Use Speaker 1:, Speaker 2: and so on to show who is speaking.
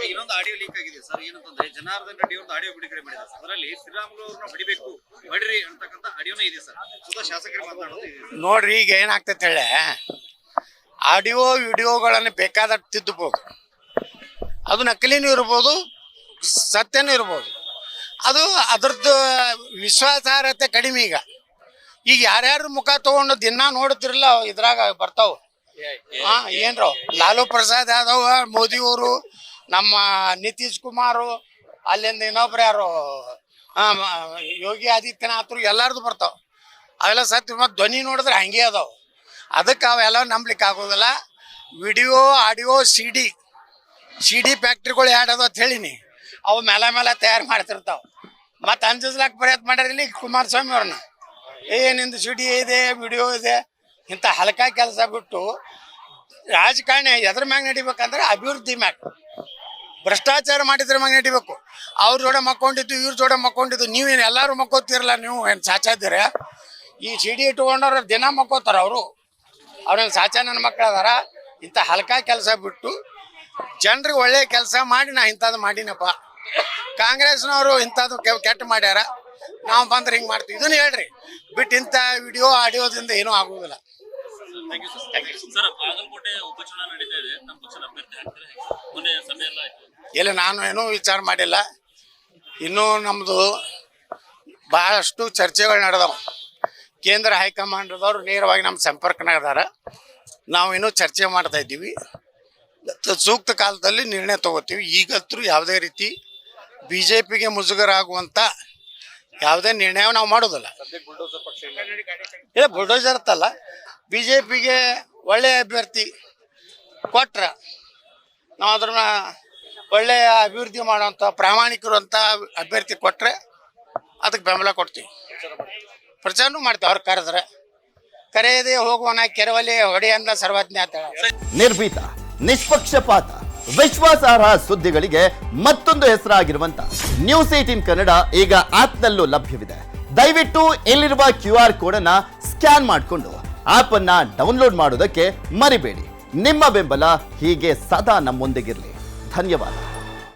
Speaker 1: ಇನ್ನೊಂದು audio leak ಆಗಿದೆ sir. ಏನಂತಂದ್ರೆ ಜನಾರ್ದನ್ ರೆಡ್ಡಿ ಅವ್ರದ್ದು ಆಡಿಯೋ ಬಿಡುಗಡೆ ಮಾಡಿದ್ದಾರೆ. ಅದರಲ್ಲಿ ಶ್ರೀರಾಮುಲು ಅವ್ರನ್ನ ಹೊಡಿಬೇಕು ಹೊಡಿರಿ ಅಂತಕ್ಕಂಥ ಆಡಿಯೋನೇ ಇದೆ ಸರ್. ಸುಧಾ ಶಾಸಕರು ಮಾತನಾಡೋದು
Speaker 2: ನೋಡ್ರಿ, ಈಗ ಏನಾಗ್ತೈತೆ ಹೇಳಿ, ಆಡಿಯೋ ವಿಡಿಯೋಗಳನ್ನು ಬೇಕಾದಷ್ಟು ತಿದ್ದಬಹುದು. ಅದು ನಕಲಿನೂ ಇರ್ಬೋದು, ಸತ್ಯನೂ ಇರ್ಬೋದು. ಅದು ಅದ್ರದ್ದು ವಿಶ್ವಾಸಾರ್ಹತೆ ಕಡಿಮೆ. ಈಗ ಯಾರ್ಯಾರು ಮುಖ ತಗೊಂಡು ದಿನ ನೋಡ್ತಿರಲ್ಲ, ಇದ್ರಾಗ ಬರ್ತಾವ. ಏನ್ರ ಲಾಲೂ ಪ್ರಸಾದ್ ಯಾದವ್, ಮೋದಿಯವರು, ನಮ್ಮ ನಿತೀಶ್ ಕುಮಾರು, ಅಲ್ಲಿಂದ ಇನ್ನೊಬ್ರು ಯಾರು ಯೋಗಿ ಆದಿತ್ಯನಾಥ್ರು, ಎಲ್ಲಾರ್ದು ಬರ್ತಾವ. ಅವೆಲ್ಲ ಸತ್ಯ. ಮತ್ತು ಧ್ವನಿ ನೋಡಿದ್ರೆ ಹಂಗೆ ಅದಾವ. ಅದಕ್ಕೆ ಅವೆಲ್ಲ ನಂಬ್ಲಿಕ್ಕೆ ಆಗೋದಿಲ್ಲ. ವಿಡಿಯೋ, ಆಡಿಯೋ, ಸಿ ಡಿ ಫ್ಯಾಕ್ಟ್ರಿಗಳು ಯಾಡದು ಅಂತ ಹೇಳಿನಿ. ಅವು ಮೇಲೆ ತಯಾರು ಮಾಡ್ತಿರ್ತಾವ. ಮತ್ತು ಅಂಜಿಸ್ಲಾಕ ಪ್ರಯತ್ನ ಮಾಡ್ಯಾರಿಲ್ಲಿ ಕುಮಾರಸ್ವಾಮಿ ಅವ್ರನ್ನ. ನಿಂದು ಸಿ ಡಿ ಇದೆ, ವಿಡಿಯೋ ಇದೆ, ಇಂಥ ಹಲ್ಕ ಕೆಲಸ ಬಿಟ್ಟು ರಾಜಕಾರಣ ಎದ್ರ ಮ್ಯಾಗ ನಡಿಬೇಕಂದ್ರೆ ಅಭಿವೃದ್ಧಿ ಮ್ಯಾಗ. ಭ್ರಷ್ಟಾಚಾರ ಮಾಡಿದ್ರ ಮ್ಯಾಗ ನಡಿಬೇಕು. ಅವ್ರ ಜೋಡೆ ಮಕ್ಕೊಂಡಿದ್ದು, ಇವ್ರ ಜೋಡೆ ಮಕ್ಕೊಂಡಿದ್ದು. ನೀವೇನು ಎಲ್ಲರೂ ಮಕ್ಕೋತಿರಲ್ಲ, ನೀವು ಏನು ಸಾಚಾದಿರ? ಈ ಸಿ ಡಿ ಇಟ್ಕೊಂಡವ್ರು ದಿನ ಮಕ್ಕೋತಾರ. ಅವ್ರೇನು ಸಾಚಾ ನನ್ನ ಮಕ್ಳು ಅದಾರ? ಇಂಥ ಹಲ್ಕ ಕೆಲಸ ಬಿಟ್ಟು ಜನರಿಗೆ ಒಳ್ಳೆ ಕೆಲಸ ಮಾಡಿ ನಾ ಇಂಥದ್ದು ಮಾಡಿನಪ್ಪ. ಕಾಂಗ್ರೆಸ್ನವರು ಇಂಥದ್ದು ಕೆಟ್ಟ ಮಾಡ್ಯಾರ, ನಾವು ಬಂದ್ರೆ ಹಿಂಗೆ ಮಾಡ್ತೀವಿ. ಇದನ್ನು ಹೇಳ್ರಿ ಬಿಟ್ಟು ಇಂಥ ವಿಡಿಯೋ ಆಡಿಯೋದಿಂದ ಏನೂ ಆಗುವುದಿಲ್ಲ. ಇಲ್ಲ, ನಾನು ಏನೂ ವಿಚಾರ ಮಾಡಿಲ್ಲ. ಇನ್ನೂ ನಮ್ಮದು ಭಾಳಷ್ಟು ಚರ್ಚೆಗಳು ನಡೆದವು. ಕೇಂದ್ರ ಹೈಕಮಾಂಡ್ದವ್ರು ನೇರವಾಗಿ ನಮ್ಮ ಸಂಪರ್ಕನಾಗ ಅದಾರ. ನಾವು ಇನ್ನೂ ಚರ್ಚೆ ಮಾಡ್ತಾ ಇದ್ದೀವಿ. ಸೂಕ್ತ ಕಾಲದಲ್ಲಿ ನಿರ್ಣಯ ತಗೋತೀವಿ. ಈಗಂತೂ ಯಾವುದೇ ರೀತಿ BJPಗೆ ಮುಜುಗರ ಆಗುವಂಥ ಯಾವುದೇ ನಿರ್ಣಯ ನಾವು ಮಾಡೋದಿಲ್ಲ. ಇಲ್ಲ, ಬುಲ್ಡೋಸರ್ ಅಂತಲ್ಲ, BJPಗೆ ಒಳ್ಳೆಯ ಅಭ್ಯರ್ಥಿ ಕೊಟ್ರೆ ನಾವು ಅದನ್ನ ಒಳ್ಳೆಯ ಅಭಿವೃದ್ಧಿ ಮಾಡೋಂಥ ಪ್ರಾಮಾಣಿಕರು ಅಂತ ಅಭ್ಯರ್ಥಿ ಕೊಟ್ಟರೆ ಅದಕ್ಕೆ ಬೆಂಬಲ ಕೊಡ್ತೀವಿ. ಪ್ರಚಾರನೂ ಮಾಡ್ತೀವಿ. ಅವ್ರು ಕರೆದ್ರೆ ಕರೆಯದೇ ಹೋಗುವನ ಕೆರವಲ್ಲಿ ಹೊಡೆಯಂದ ಸರ್ವಜ್ಞ ಅಂತ ಹೇಳ.
Speaker 3: ನಿರ್ಭೀತ, ನಿಷ್ಪಕ್ಷಪಾತ, ವಿಶ್ವಾಸಾರ್ಹ ಸುದ್ದಿಗಳಿಗೆ ಮತ್ತೊಂದು ಹೆಸರಾಗಿರುವಂತ ನ್ಯೂಸ್18 ಕನ್ನಡ ಈಗ ಆಪ್ನಲ್ಲೂ ಲಭ್ಯವಿದೆ. ದಯವಿಟ್ಟು ಇಲ್ಲಿರುವ QR ಕೋಡ್ ಅನ್ನ ಸ್ಕ್ಯಾನ್ ಮಾಡಿಕೊಂಡು ಆಪ್ ಅನ್ನ ಡೌನ್ಲೋಡ್ ಮಾಡೋದಕ್ಕೆ ಮರಿಬೇಡಿ. ನಿಮ್ಮ ಬೆಂಬಲ ಹೀಗೆ ಸದಾ ನಮ್ಮೊಂದಿಗಿರಲಿ. ಧನ್ಯವಾದ.